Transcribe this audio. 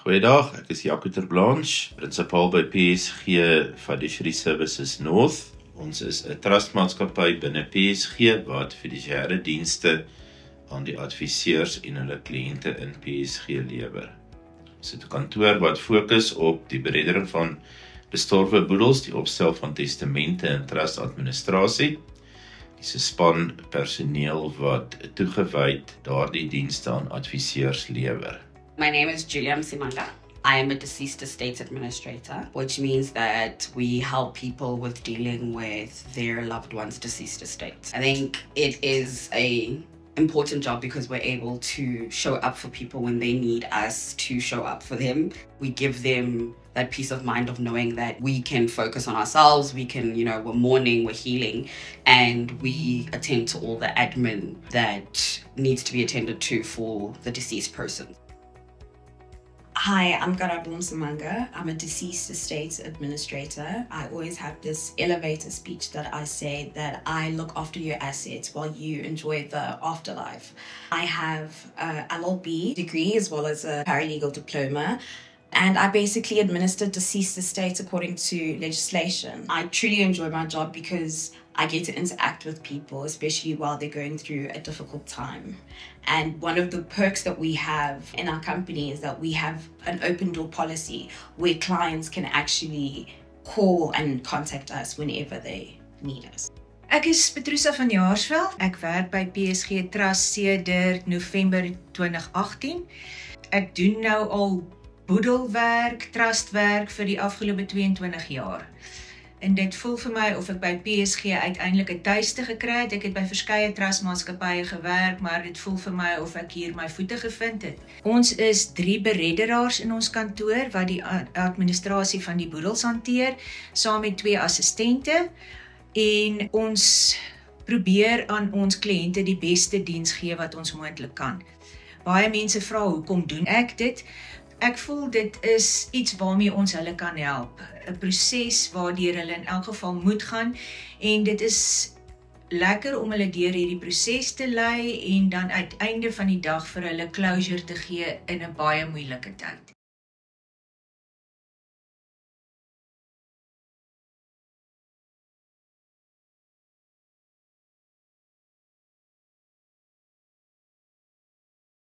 Goeiedag, ek is Jaco ter Blanche, prinsipaal by PSG Fiduciary Services North. Ons is 'n trustmaatskappy binne PSG wat fiduciêre dienste aan die adviseurs en hulle kliënte in PSG lewer. Ons het 'n kantoor wat fokus op die bereddering van bestorwe boedels, die opstel van testamente en trustadministrasie. Dis 'n span personeel wat toegewyd daardie dienste aan adviseurs lewer. My name is Julia Msimanga. I am a deceased estates administrator, which means that we help people with dealing with their loved ones' deceased estates. I think it is an important job because we're able to show up for people when they need us to show up for them. We give them that peace of mind of knowing that we can focus on ourselves, we can, we're mourning, we're healing, and we attend to all the admin that needs to be attended to for the deceased person. Hi, I'm Karabo Msimanga. I'm a deceased estates administrator. I always have this elevator speech that I say that I look after your assets while you enjoy the afterlife. I have a LLB degree as well as a paralegal diploma. And I basically administer deceased estates according to legislation. I truly enjoy my job because I get to interact with people, especially while they're going through a difficult time. And one of the perks that we have in our company is that we have an open door policy where clients can actually call and contact us whenever they need us. Ek is Petrusa van Jaarsveld. Ek werk by PSG Trust sedert November 2018. Ek doen nou al boedelwerk, trustwerk vir die afgelope 22 jaar. En dit voel vir my of ek by PSG uiteindelik 'n tuiste gekry het. Ek het by verskeie trustmaatskappye gewerk, maar dit voel vir my of ek hier my voete gevind het. Ons is 3 beredderaars in ons kantoor wat die administrasie van die boedels hanteer, saam met 2 assistente. En ons probeer aan ons kliënte die beste diens gee wat ons moontlik kan. Baie mense vra hoekom doen ek dit? Ek voel dit is iets waarmee ons hulle kan help. 'n Proses waardeur hulle in elk geval moet gaan en dit is lekker om hulle deur hierdie proses te lei en dan uiteinde van die dag vir hulle closure te gee in 'n baie moeilike tyd.